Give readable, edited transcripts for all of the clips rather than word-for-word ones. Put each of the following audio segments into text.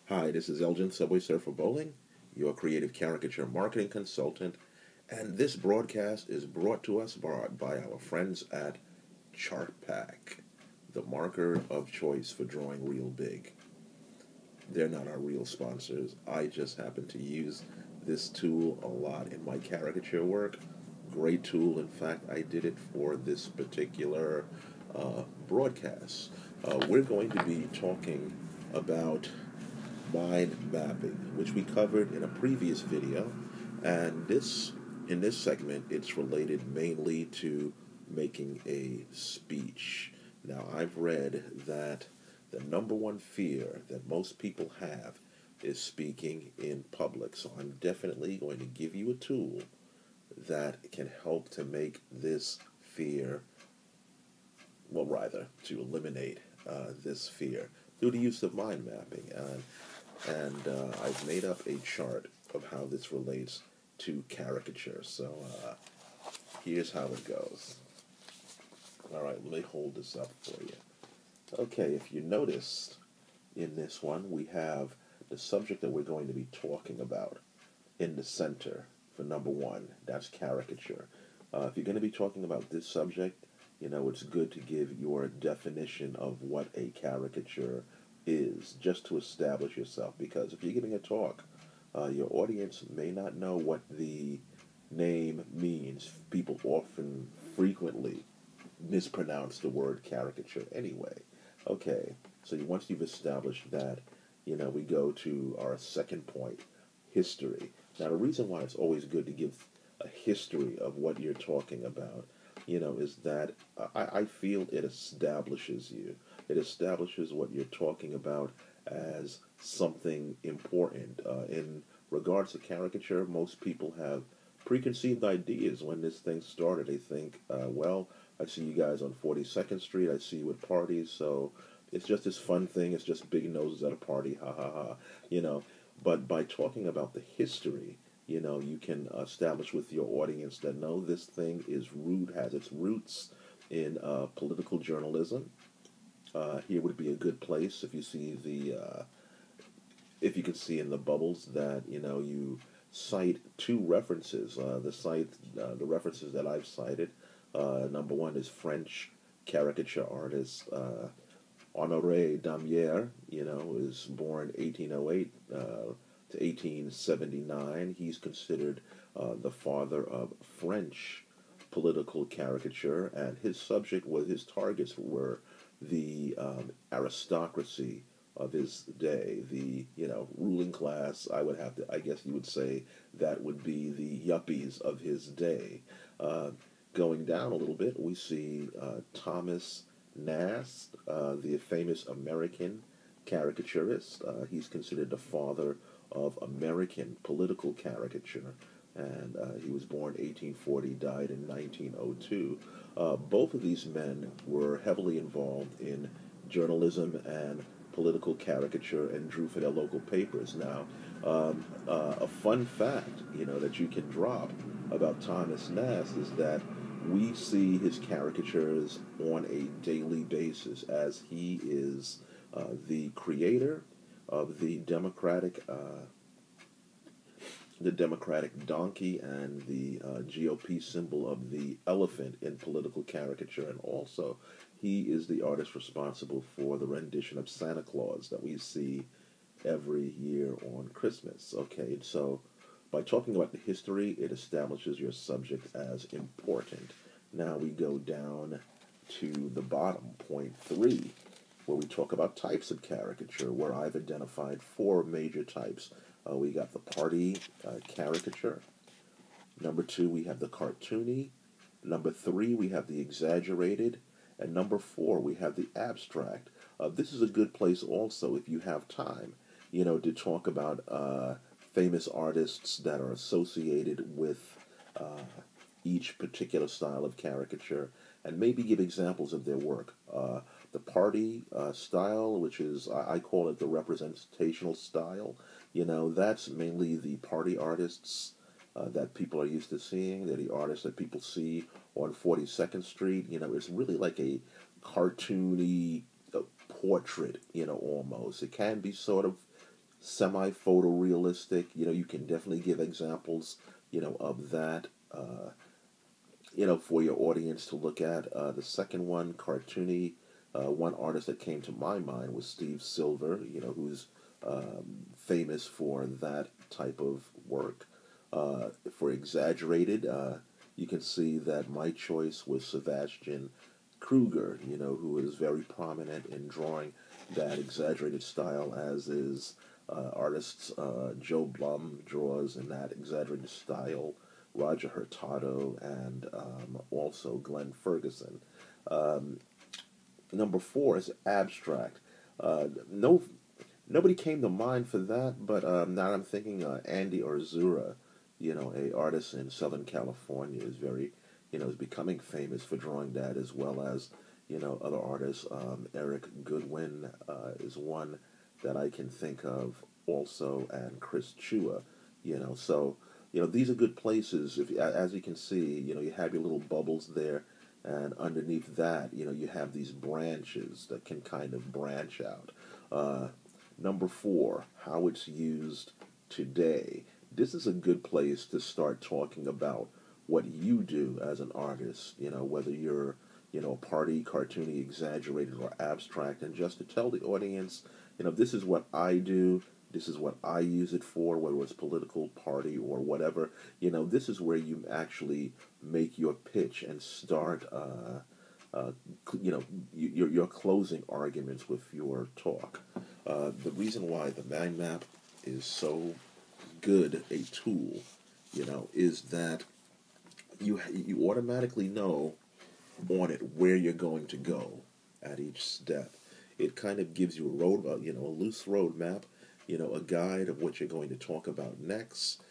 Hi, this is Elgin Subway Surfer Bowling, your creative caricature marketing consultant, and this broadcast is brought to us by our friends at ChartPack, the marker of choice for drawing real big. They're not our real sponsors. I just happen to use this tool a lot in my caricature work. Great tool. In fact, I did it for this particular broadcast. We're going to be talking about mind mapping, which we covered in a previous video, and in this segment it's related mainly to making a speech. Now, I've read that the number one fear that most people have is speaking in public, so I'm definitely going to give you a tool that can help to make this fear, well, rather, to eliminate this fear through the use of mind mapping. And I've made up a chart of how this relates to caricature. So here's how it goes. All right, let me hold this up for you. Okay, if you noticed in this one, we have the subject that we're going to be talking about in the center for number one. That's caricature. If you're going to be talking about this subject, it's good to give your definition of what a caricature is, just to establish yourself, because if you're giving a talk, your audience may not know what the name means. People often, frequently, mispronounce the word caricature anyway. Okay, so once you've established that, we go to our second point, history. Now, the reason why it's always good to give a history of what you're talking about, is that I feel it establishes you. It establishes what you're talking about as something important. In regards to caricature, most people have preconceived ideas when this thing started. They think, well, I see you guys on 42nd Street, I see you at parties, so it's just this fun thing, it's just big noses at a party, ha ha ha, But by talking about the history, you can establish with your audience that no, this thing has its roots in political journalism. Here would be a good place if you see if you can see in the bubbles that you cite two references. The references that I've cited. Number one is French caricature artist Honoré Daumier. Was born 1808 to 1879. He's considered the father of French political caricature, and his targets were the aristocracy of his day, the ruling class. I guess you would say that would be the yuppies of his day. Going down a little bit, we see Thomas Nast, the famous American caricaturist. He's considered the father of American political caricature, and he was born 1840, died in 1902. Both of these men were heavily involved in journalism and political caricature and drew for their local papers. Now, a fun fact, that you can drop about Thomas Nast is that we see his caricatures on a daily basis, as he is the creator of the Democratic donkey and the GOP symbol of the elephant in political caricature, and also he is the artist responsible for the rendition of Santa Claus that we see every year on Christmas. Okay, so by talking about the history, it establishes your subject as important. Now we go down to the bottom, point 3, where we talk about types of caricature, where I've identified 4 major types. We got the party caricature. Number 2, we have the cartoony. Number 3, we have the exaggerated. And number 4, we have the abstract. This is a good place also, if you have time, to talk about famous artists that are associated with each particular style of caricature, and maybe give examples of their work. The party style, which is, I call it the representational style, that's mainly the party artists that people are used to seeing. They're the artists that people see on 42nd Street. It's really like a cartoony portrait, almost. It can be sort of semi-photorealistic. You can definitely give examples, of that, for your audience to look at. The second one, cartoony. One artist that came to my mind was Steve Silver, who's famous for that type of work. For exaggerated, you can see that my choice was Sebastian Kruger, who is very prominent in drawing that exaggerated style, as is artists Joe Blum draws in that exaggerated style, Roger Hurtado, and also Glenn Ferguson. Um, Number four is abstract. No, nobody came to mind for that, but now I'm thinking Andy Orzura, a artist in Southern California, is becoming famous for drawing that, as well as, other artists. Eric Goodwin is one that I can think of also, and Chris Chua, so, these are good places. If as you can see, you have your little bubbles there, and underneath that, you have these branches that can kind of branch out. Uh, Number four, how it's used today. This is a good place to start talking about what you do as an artist, whether you're, party, cartoony, exaggerated, or abstract, and just to tell the audience, this is what I do, this is what I use it for, whether it's political, party, or whatever. This is where you actually make your pitch and start, your closing arguments with your talk. The reason why the mind map is so good a tool, is that you automatically know on it where you're going to go at each step. It kind of gives you a loose road map, a guide of what you're going to talk about next.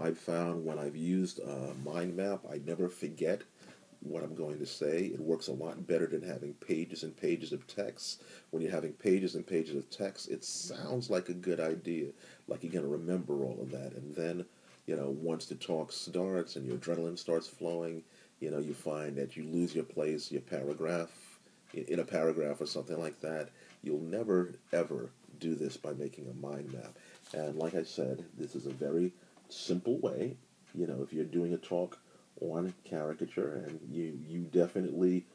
I've found when I've used a mind map, I never forget what I'm going to say. It works a lot better than having pages and pages of text. When you're having pages and pages of text, it sounds like a good idea, like you're going to remember all of that. And then, once the talk starts and your adrenaline starts flowing, you find that you lose your place, your paragraph, in a paragraph or something like that. You'll never, ever do this by making a mind map. And like I said, this is a very simple way, if you're doing a talk on caricature, and you definitely,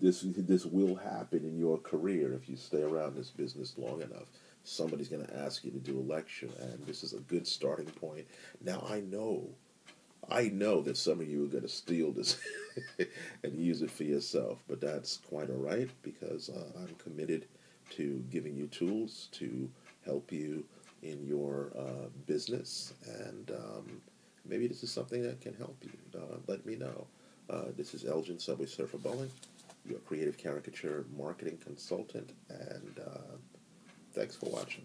this will happen in your career if you stay around this business long enough. Somebody's going to ask you to do a lecture, and this is a good starting point. Now I know that some of you are going to steal this and use it for yourself, but that's quite all right, because I'm committed to giving you tools to help you in your business, and maybe this is something that can help you. Let me know. This is Elgin, Subway Surfer Bowling, your creative caricature marketing consultant, and thanks for watching.